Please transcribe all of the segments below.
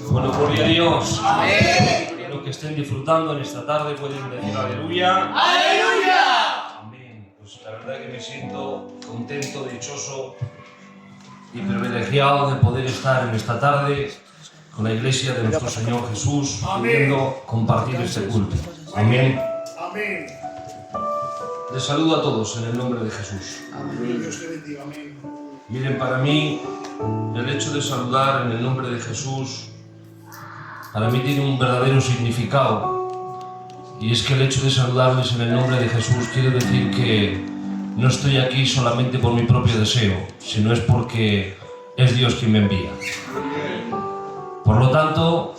Bueno, gloria a Dios. Amén. Los que estén disfrutando en esta tarde pueden decir aleluya. Aleluya. Amén. Pues la verdad que me siento contento, dichoso y privilegiado de poder estar en esta tarde con la iglesia de nuestro Señor Jesús, pudiendo compartir este culto. Amén. Amén. Les saludo a todos en el nombre de Jesús. Amén. Dios te bendiga. Amén. Miren, para mí, el hecho de saludar en el nombre de Jesús, para mí tiene un verdadero significado. Y es que el hecho de saludarles en el nombre de Jesús quiere decir que no estoy aquí solamente por mi propio deseo, sino es porque es Dios quien me envía. Por lo tanto,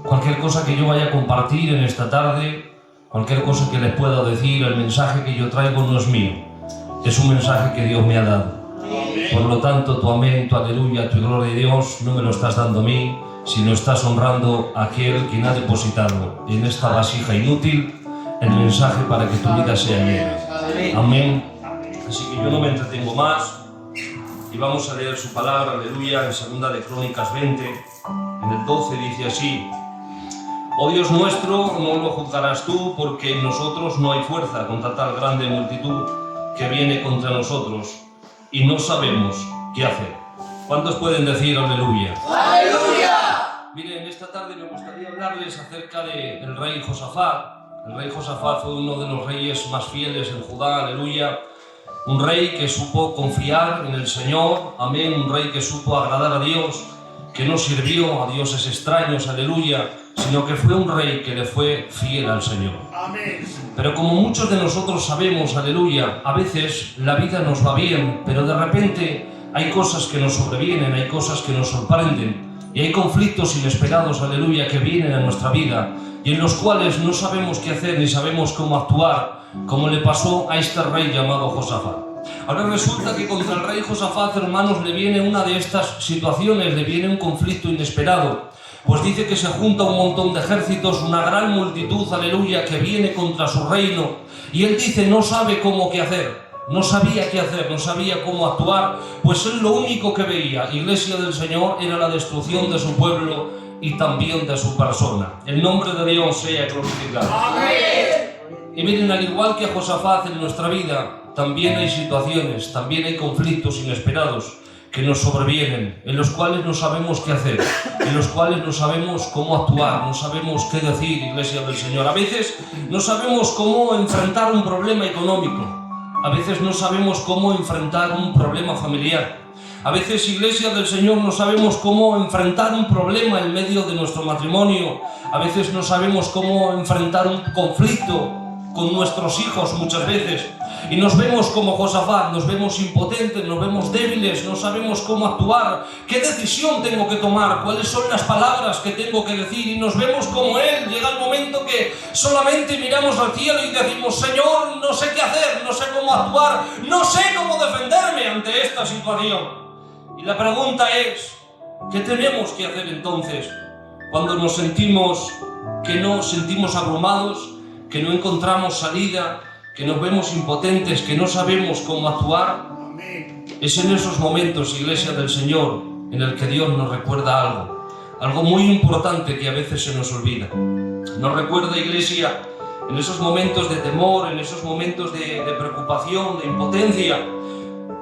cualquier cosa que yo vaya a compartir en esta tarde, cualquier cosa que les pueda decir, el mensaje que yo traigo no es mío, es un mensaje que Dios me ha dado. Por lo tanto, tu amén, tu aleluya, tu gloria a Dios no me lo estás dando a mí, sino estás honrando a aquel quien ha depositado en esta vasija inútil el mensaje para que tu vida sea llena. Amén. Así que yo no me entretengo más y vamos a leer su palabra, aleluya, en 2 de Crónicas 20, en el 12 dice así: Oh Dios nuestro, no lo juzgarás tú, porque en nosotros no hay fuerza contra tal grande multitud que viene contra nosotros, y no sabemos qué hacer. ¿Cuántos pueden decir aleluya? ¡Aleluya! Miren, esta tarde me gustaría hablarles acerca del rey Josafat. El rey Josafat fue uno de los reyes más fieles en Judá, aleluya. Un rey que supo confiar en el Señor, amén. Un rey que supo agradar a Dios, que no sirvió a dioses extraños, aleluya, sino que fue un rey que le fue fiel al Señor. Amén. Pero como muchos de nosotros sabemos, aleluya, a veces la vida nos va bien, pero de repente hay cosas que nos sobrevienen, hay cosas que nos sorprenden, y hay conflictos inesperados, aleluya, que vienen a nuestra vida, y en los cuales no sabemos qué hacer ni sabemos cómo actuar, como le pasó a este rey llamado Josafat. Ahora resulta que contra el rey Josafat, hermanos, le viene una de estas situaciones, le viene un conflicto inesperado. Pues dice que se junta un montón de ejércitos, una gran multitud, aleluya, que viene contra su reino. Y él dice, no sabe cómo qué hacer, no sabía qué hacer, no sabía cómo actuar. Pues él lo único que veía, iglesia del Señor, era la destrucción de su pueblo y también de su persona. El nombre de Dios sea glorificado. Amén. Y miren, al igual que a Josafat en nuestra vida, también hay situaciones, también hay conflictos inesperados que nos sobrevienen, en los cuales no sabemos qué hacer, en los cuales no sabemos cómo actuar, no sabemos qué decir, iglesia del Señor. A veces no sabemos cómo enfrentar un problema económico, a veces no sabemos cómo enfrentar un problema familiar, a veces, iglesia del Señor, no sabemos cómo enfrentar un problema en medio de nuestro matrimonio, a veces no sabemos cómo enfrentar un conflicto con nuestros hijos muchas veces. Y nos vemos como Josafat, nos vemos impotentes, nos vemos débiles, no sabemos cómo actuar, qué decisión tengo que tomar, cuáles son las palabras que tengo que decir, y nos vemos como él. Llega el momento que solamente miramos al cielo y decimos, Señor, no sé qué hacer, no sé cómo actuar, no sé cómo defenderme ante esta situación. Y la pregunta es, ¿qué tenemos que hacer entonces cuando nos sentimos abrumados, que no encontramos salida, que nos vemos impotentes, que no sabemos cómo actuar? Amén. Es en esos momentos, iglesia del Señor, en el que Dios nos recuerda algo muy importante que a veces se nos olvida. Nos recuerda, iglesia, en esos momentos de temor, en esos momentos de preocupación, de impotencia.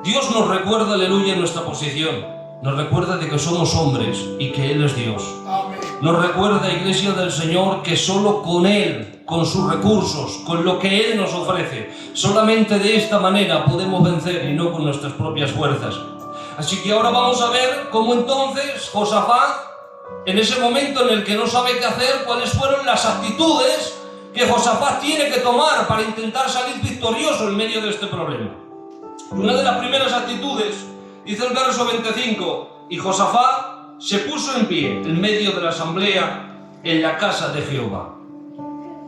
Dios nos recuerda, aleluya, nuestra posición. Nos recuerda de que somos hombres y que Él es Dios. Amén. Nos recuerda, iglesia del Señor, que solo con Él, con sus recursos, con lo que Él nos ofrece, solamente de esta manera podemos vencer y no con nuestras propias fuerzas. Así que ahora vamos a ver cómo entonces Josafat, en ese momento en el que no sabe qué hacer, cuáles fueron las actitudes que Josafat tiene que tomar para intentar salir victorioso en medio de este problema. Una de las primeras actitudes, dice el verso 25, y Josafat se puso en pie en medio de la asamblea en la casa de Jehová.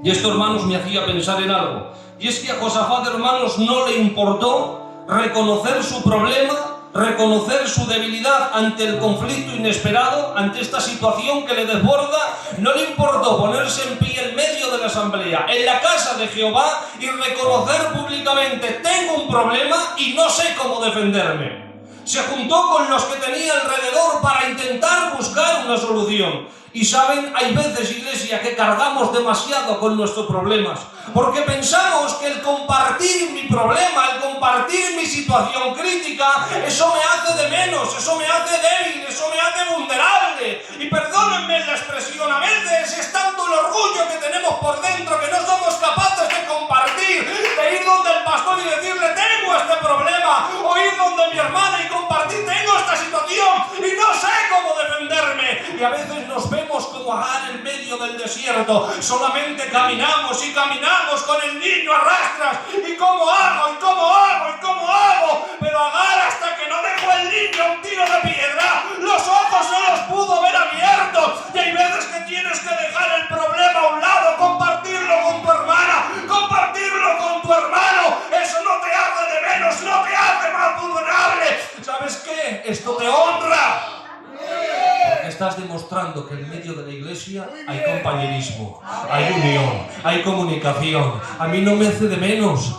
Y esto, hermanos, me hacía pensar en algo. Y es que a Josafat, hermanos, no le importó reconocer su problema, reconocer su debilidad ante el conflicto inesperado, ante esta situación que le desborda. No le importó ponerse en pie en medio de la asamblea, en la casa de Jehová, y reconocer públicamente, tengo un problema y no sé cómo defenderme. Se juntó con los que tenía alrededor para intentar buscar una solución. Y saben, hay veces, iglesia, que cargamos demasiado con nuestros problemas, porque pensamos que el compartir mi problema, el compartir mi situación crítica, eso me hace de menos, eso me hace débil, eso me hace vulnerable. Y perdónenme la expresión, a veces es tanto el orgullo que tenemos por dentro que no somos capaces de compartir, de ir donde el pastor y decirle, tengo este problema, o ir donde mi hermana y compartir, tengo esta situación y no sé cómo defenderme. Y a veces nos vemos como Agar en medio del desierto, solamente caminamos y caminamos con el niño a rastras, y cómo hago, y cómo hago, y cómo hago, pero Agar, hasta que no dejó el niño a un tiro de piedra, los ojos no los pudo ver abiertos. Y hay veces que tienes que dejar el problema a un lado, compartirlo con tu hermana, compartirlo con tu hermano. Eso no te hace de menos, no te hace más vulnerable. ¿Sabes qué? Esto te honra. Porque estás demostrando que en medio de la iglesia hay compañerismo, hay unión, hay comunicación. A mí no me hace de menos.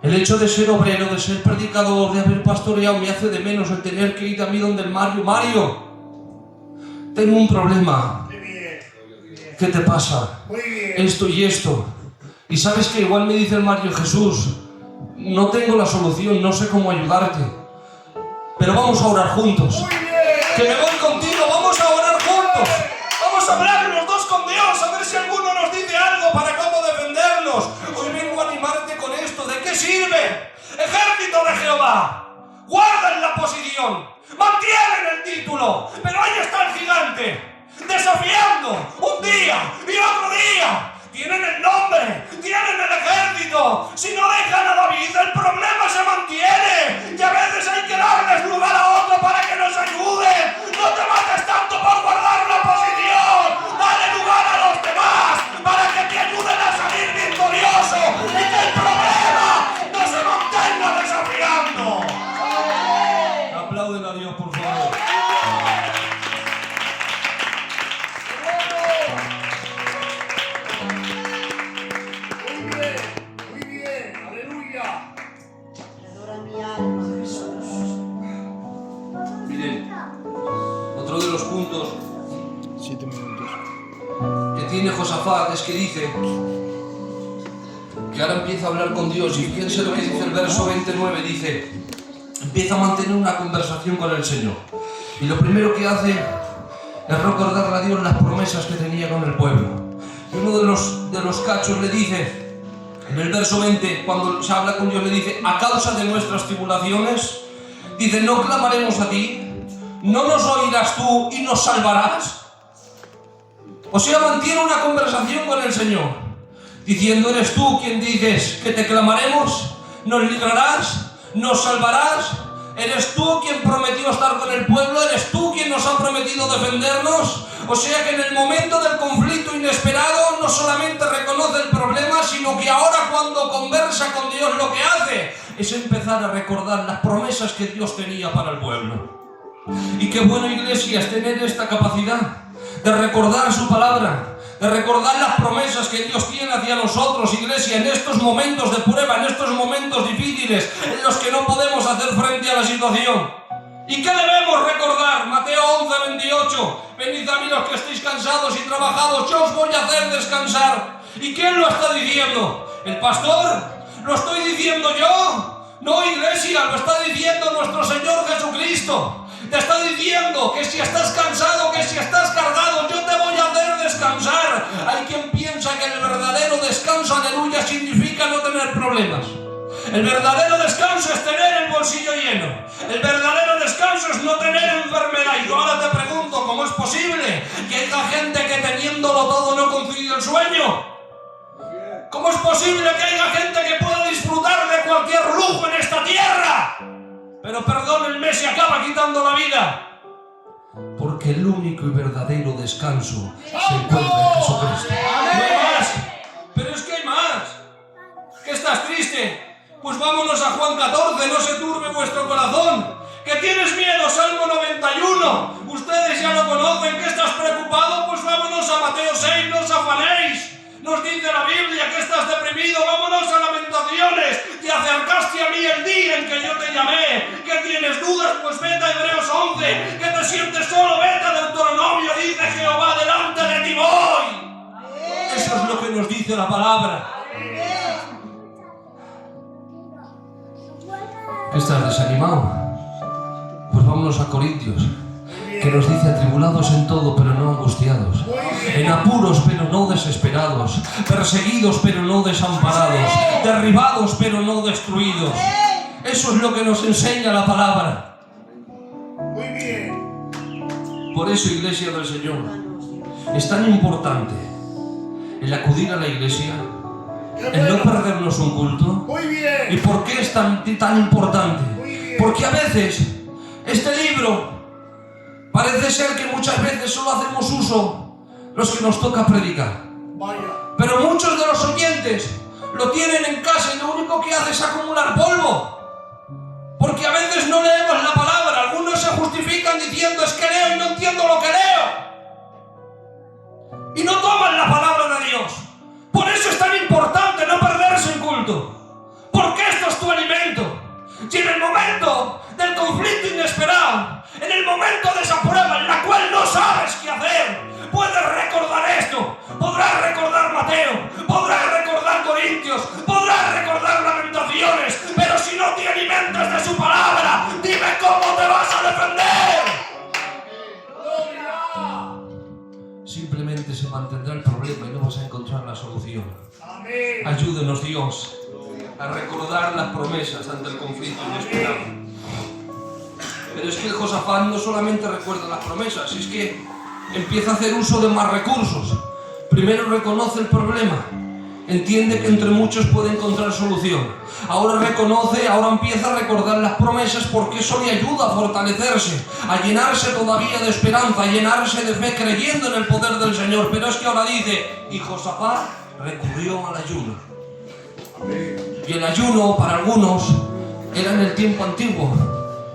El hecho de ser obrero, de ser predicador, de haber pastoreado, me hace de menos el tener que ir a mí donde el Mario. Mario, tengo un problema. ¿Qué te pasa? Esto y esto. Y sabes que igual me dice el Mario, Jesús, no tengo la solución, no sé cómo ayudarte, pero vamos a orar juntos. Que me voy contigo, vamos a orar juntos. Vamos a hablar los dos con Dios, a ver si alguno nos dice algo para cómo defendernos. Hoy vengo a animarte con esto. ¿De qué sirve? Ejército de Jehová, guardan la posición, mantienen el título, pero ahí está el gigante, desafiando un día y otro día. Tienen el nombre, tienen el ejército. Si no dejan a David, el problema se mantiene. Y a veces hay que darles lugar a otro para que nos ayuden. No te mates tanto por guardar la posición. Dale lugar a los demás para que te ayuden a salir victorioso y que el problema no se mantenga desafiando. Aplauden a Dios, por favor. Otro de los puntos 7 minutos que tiene Josafat es que dice que ahora empieza a hablar con Dios, y fíjense lo que dice el verso 29, dice, empieza a mantener una conversación con el Señor, y lo primero que hace es recordarle a Dios las promesas que tenía con el pueblo. Y uno de los cachos le dice, en el verso 20, cuando se habla con Dios, le dice, a causa de nuestras tribulaciones, dice, no clamaremos a ti, no nos oirás tú y nos salvarás. O sea, mantiene una conversación con el Señor, diciendo, eres tú quien dices que te clamaremos, nos librarás, nos salvarás. Eres tú quien prometió estar con el pueblo, eres tú quien nos ha prometido defendernos. O sea que en el momento del conflicto inesperado no solamente reconoce el problema, sino que ahora, cuando conversa con Dios, lo que hace es empezar a recordar las promesas que Dios tenía para el pueblo. Y qué bueno, iglesia, es tener esta capacidad de recordar su palabra, de recordar las promesas que Dios tiene hacia nosotros, iglesia, en estos momentos de prueba, en estos momentos difíciles, en los que no podemos hacer frente a la situación. ¿Y qué debemos recordar? Mateo 11:28, venid a mí los que estéis cansados y trabajados, yo os voy a hacer descansar. ¿Y quién lo está diciendo? ¿El pastor? ¿Lo estoy diciendo yo? No, iglesia, lo está diciendo nuestro Señor Jesucristo. Te está diciendo que si estás cansado, que si estás cargado, yo te voy a hacer descansar. Hay quien piensa que el verdadero descanso, aleluya, significa no tener problemas. El verdadero descanso es tener el bolsillo lleno. El verdadero descanso es no tener enfermedad. Y yo ahora te pregunto, ¿cómo es posible que haya gente que teniéndolo todo no concilie el sueño? ¿Cómo es posible que haya gente que pueda disfrutar de cualquier lujo en esta tierra, pero perdónenme, se acaba quitando la vida? Porque el único y verdadero descanso se encuentra en Jesucristo. No hay más. Pero es que hay más. ¿Que estás triste? Pues vámonos a Juan 14, no se turbe vuestro corazón. ¿Que tienes miedo? Salmo 91. Ustedes ya lo conocen. ¿Que estás preocupado? Pues vámonos a Mateo 6, no os afanéis. Nos dice la Biblia que estás deprimido, vámonos a Lamentaciones. tribulaciones. Te acercaste a mí el día en que yo te llamé. Que tienes dudas, pues vete a Hebreos 11. Que te sientes solo, vete a Deuteronomio. Dice Jehová, delante de ti voy. Eso es lo que nos dice la palabra. ¿Estás desanimado? Pues vámonos a Corintios, que nos dice: atribulados en todo, pero no angustiados, en apuros, pero no desesperados, perseguidos, pero no desamparados, derribados, pero no destruidos. Eso es lo que nos enseña la palabra. Muy bien. Por eso, Iglesia del Señor, es tan importante el acudir a la iglesia, el no perdernos un culto. Muy bien. ¿Y por qué es tan importante? Muy bien. Porque a veces este libro parece ser que muchas veces solo hacemos uso los que nos toca predicar. Vaya. Pero muchos de los oyentes lo tienen en casa y lo único que hace es acumular polvo. Porque a veces no leemos la palabra. Algunos se justifican diciendo: es que leo y no entiendo lo que leo. Y no toman la palabra de Dios. Por eso es tan importante no perderse en culto. Porque esto es tu alimento. Si en el momento del conflicto inesperado, en el momento de esa prueba en la cual no sabes qué hacer, puedes recordar esto. Podrás recordar Mateo, podrás recordar Corintios, podrás recordar Lamentaciones, pero si no te alimentas de su palabra, dime cómo te vas a defender. Simplemente se mantendrá el problema y no vas a encontrar la solución. Amén. Ayúdenos, Dios, a recordar las promesas ante el conflicto inesperado. Pero es que el Josafat no solamente recuerda las promesas, es que empieza a hacer uso de más recursos. Primero reconoce el problema, entiende que entre muchos puede encontrar solución. Ahora reconoce, ahora empieza a recordar las promesas, porque eso le ayuda a fortalecerse, a llenarse todavía de esperanza, a llenarse de fe creyendo en el poder del Señor. Pero es que ahora dice: y Josafat recurrió al ayuno. Y el ayuno para algunos era en el tiempo antiguo,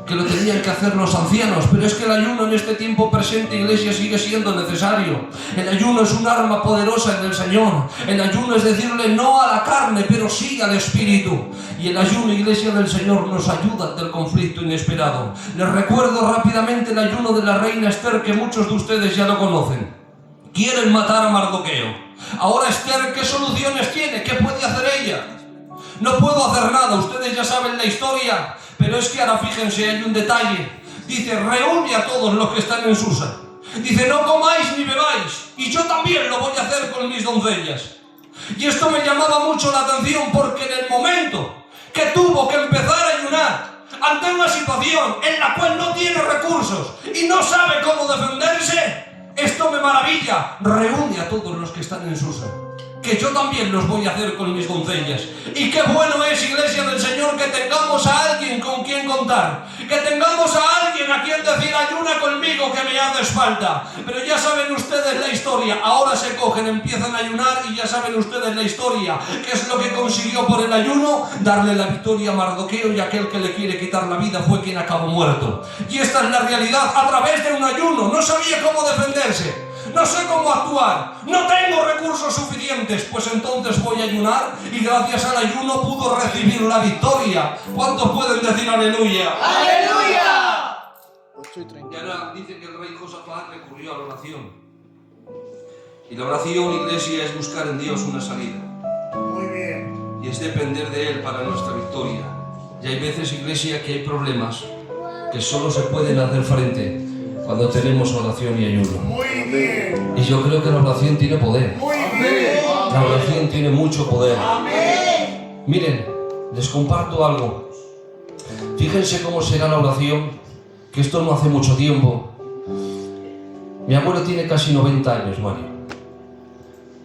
que lo tenían que hacer los ancianos, pero es que el ayuno en este tiempo presente, iglesia, sigue siendo necesario. El ayuno es un arma poderosa en el Señor. El ayuno es decirle no a la carne, pero sí al Espíritu. Y el ayuno, iglesia del Señor, nos ayuda ante el conflicto inesperado. Les recuerdo rápidamente el ayuno de la reina Esther, que muchos de ustedes ya lo conocen. Quieren matar a Mardoqueo. Ahora Esther, ¿qué soluciones tiene? ¿Qué puede hacer ella? No puedo hacer nada, ustedes ya saben la historia. Pero es que ahora fíjense, hay un detalle. Dice: reúne a todos los que están en Susa. Dice: no comáis ni bebáis. Y yo también lo voy a hacer con mis doncellas. Y esto me llamaba mucho la atención, porque en el momento que tuvo que empezar a ayunar ante una situación en la cual no tiene recursos y no sabe cómo defenderse, esto me maravilla. Reúne a todos los que están en Susa, que yo también los voy a hacer con mis doncellas. Y qué bueno es, iglesia del Señor, que tengamos a alguien con quien contar, que tengamos a alguien a quien decir: ayuna conmigo que me haces falta. Pero ya saben ustedes la historia. Ahora se cogen, empiezan a ayunar, y ya saben ustedes la historia. ¿Qué es lo que consiguió por el ayuno? Darle la victoria a Mardoqueo, y aquel que le quiere quitar la vida fue quien acabó muerto. Y esta es la realidad a través de un ayuno. No sabía cómo defenderse, no sé cómo actuar, no tengo recursos suficientes, pues entonces voy a ayunar, y gracias al ayuno pudo recibir la victoria. ¿Cuántos pueden decir aleluya? ¡Aleluya! 8:30. Y ahora dice que el rey Josafat recurrió a la oración. Y la oración, iglesia, es buscar en Dios una salida. Muy bien. Y es depender de Él para nuestra victoria. Y hay veces, iglesia, que hay problemas que solo se pueden hacer frente cuando tenemos oración y ayuno. Muy bien. Y yo creo que la oración tiene poder. Muy bien. La oración tiene mucho poder. Amén. Miren, les comparto algo. Fíjense cómo será la oración, que esto no hace mucho tiempo. Mi abuelo tiene casi 90 años, Mario.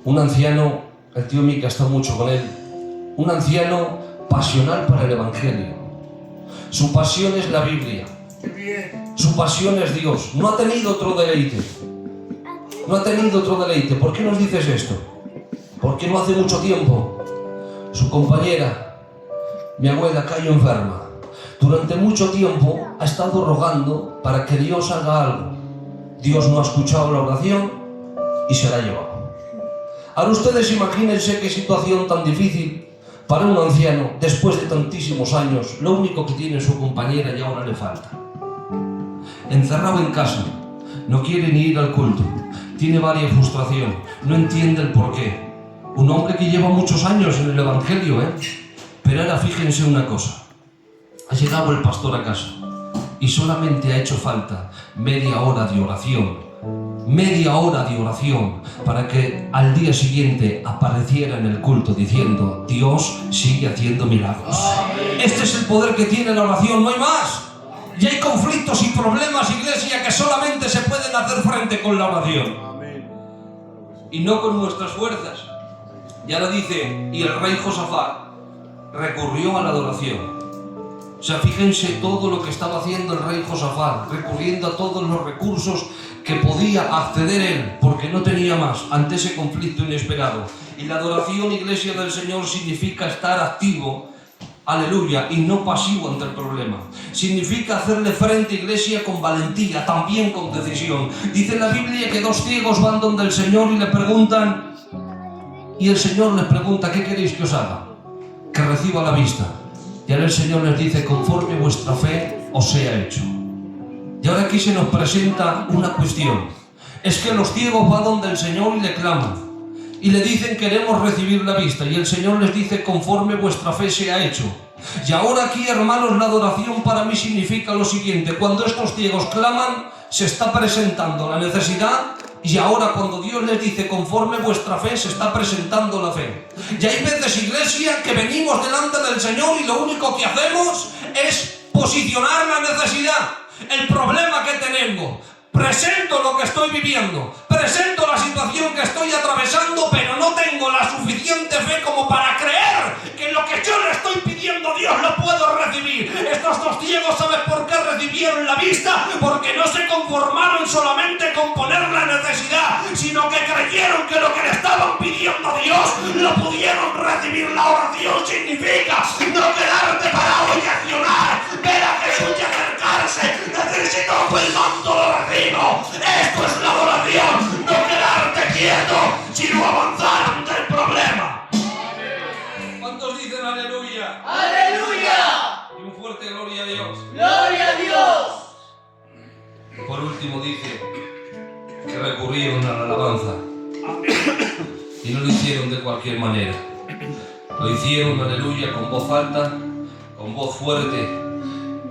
Un anciano, el tío Mica está mucho con él. Un anciano pasional para el Evangelio. Su pasión es la Biblia. Muy bien. Su pasión es Dios. No ha tenido otro deleite. No ha tenido otro deleite. ¿Por qué nos dices esto? Porque no hace mucho tiempo su compañera, mi abuela, cayó enferma. Durante mucho tiempo ha estado rogando para que Dios haga algo. Dios no ha escuchado la oración y se la ha llevado. Ahora ustedes imagínense qué situación tan difícil Para un anciano, después de tantísimos años, lo único que tiene es su compañera y ahora le falta. Encerrado en casa, no quiere ni ir al culto, tiene varia frustración, no entiende el porqué. Un hombre que lleva muchos años en el Evangelio, Pero ahora fíjense una cosa, ha llegado el pastor a casa y solamente ha hecho falta media hora de oración para que al día siguiente apareciera en el culto diciendo: Dios sigue haciendo milagros. Este es el poder que tiene la oración, no hay más. Y hay conflictos y problemas, iglesia, que solamente se pueden hacer frente con la oración y no con nuestras fuerzas. Ya lo dice, y el rey Josafat recurrió a la adoración. O sea, fíjense todo lo que estaba haciendo el rey Josafat, recurriendo a todos los recursos que podía acceder él, porque no tenía más ante ese conflicto inesperado. Y la adoración, iglesia del Señor, significa estar activo, aleluya, y no pasivo ante el problema. Significa hacerle frente, iglesia, con valentía, también con decisión. Dice la Biblia que dos ciegos van donde el Señor y le preguntan, y el Señor les pregunta: ¿qué queréis que os haga? Que reciba la vista. Y ahora el Señor les dice: conforme vuestra fe os sea hecho. Y ahora aquí se nos presenta una cuestión. Es que los ciegos van donde el Señor y le claman. Y le dicen: queremos recibir la vista. Y el Señor les dice: conforme vuestra fe sea hecho. Y ahora aquí, hermanos, la adoración para mí significa lo siguiente. Cuando estos ciegos claman, se está presentando la necesidad. Y ahora cuando Dios les dice: conforme vuestra fe, se está presentando la fe. Y hay veces, iglesia, que venimos delante del Señor y lo único que hacemos es posicionar la necesidad, el problema que tenemos. Presento lo que estoy viviendo, presento la situación que estoy atravesando, pero no tengo la suficiente fe como para creer que lo que yo le estoy pidiendo a Dios lo puedo recibir. Estos dos ciegos, ¿sabes por qué recibieron la vista? Porque no se conformaron solamente con poner la necesidad, sino que creyeron que lo que le estaban pidiendo a Dios lo pudieron recibir. La oración significa no quedarte parado y accionar, ver a Jesús y acercarse. Necesito el manto lo recibo. Esto es la adoración, no quedarte quieto, sino avanzar ante el problema. ¿Cuántos dicen aleluya? ¡Aleluya! Y un fuerte gloria a Dios. ¡Gloria a Dios! Por último dice que recurrieron a la alabanza. Y no lo hicieron de cualquier manera. Lo hicieron, aleluya, con voz alta, con voz fuerte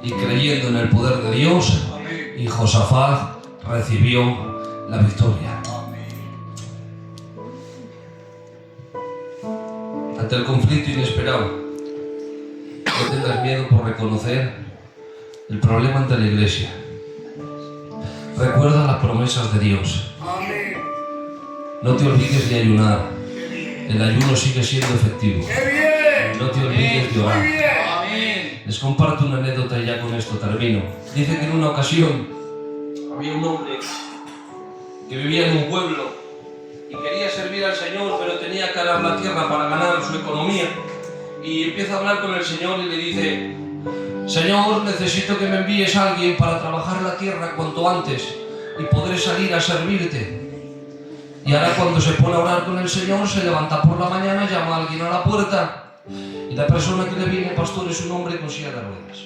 y creyendo en el poder de Dios. Y Josafat recibió la victoria. Ante el conflicto inesperado, no tengas miedo por reconocer el problema ante la iglesia. Recuerda las promesas de Dios. No te olvides de ayunar. El ayuno sigue siendo efectivo. No te olvides de orar. Les comparto una anécdota y ya con esto termino. Dice que en una ocasión había un hombre que vivía en un pueblo y quería servir al Señor, pero tenía que arar la tierra para ganar su economía. Y empieza a hablar con el Señor y le dice: Señor, necesito que me envíes a alguien para trabajar la tierra cuanto antes y podré salir a servirte. Y ahora cuando se pone a orar con el Señor, se levanta por la mañana, llama a alguien a la puerta. Y la persona que le viene, pastor, es un hombre con silla de ruedas.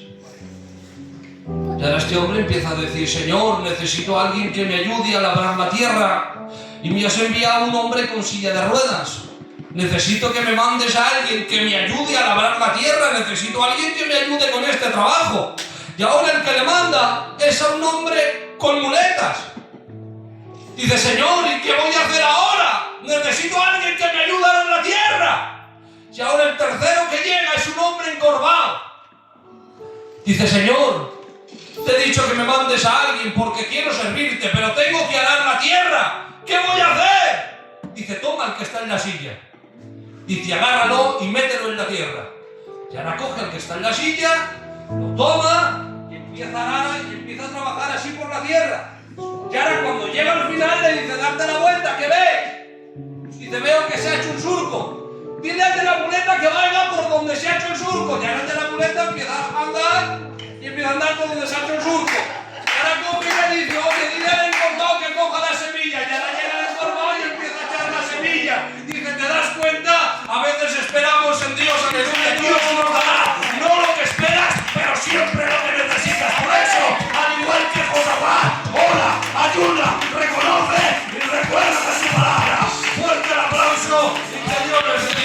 Y ahora este hombre empieza a decir: Señor, necesito a alguien que me ayude a labrar la tierra. Y me has enviado un hombre con silla de ruedas. Necesito que me mandes a alguien que me ayude a labrar la tierra. Necesito a alguien que me ayude con este trabajo. Y ahora el que le manda es a un hombre con muletas. Dice: Señor, ¿y qué voy a hacer ahora? Necesito a alguien que me ayude a labrar la tierra. Y ahora el tercero que llega es un hombre encorvado. Dice: Señor, te he dicho que me mandes a alguien porque quiero servirte, pero tengo que arar la tierra. ¿Qué voy a hacer? Dice: toma el que está en la silla. Dice: agárralo y mételo en la tierra. Y ahora coge al que está en la silla, lo toma y empieza a arar y empieza a trabajar así por la tierra. Y ahora cuando llega al final le dice: darte la vuelta, ¿qué ves? Dice: veo que se ha hecho un surco. Dile al de la muleta que vaya por donde se ha hecho el surco. Y ahora el de la muleta empieza a andar y empieza a andar por donde se ha hecho el surco. Y ahora coge y le dice: oye, dile al encorvado que coja la semilla. Y ahora llega el encorvado y empieza a echar la semilla. Dice: ¿te das cuenta? A veces esperamos en Dios a que y que Dios les bendiga.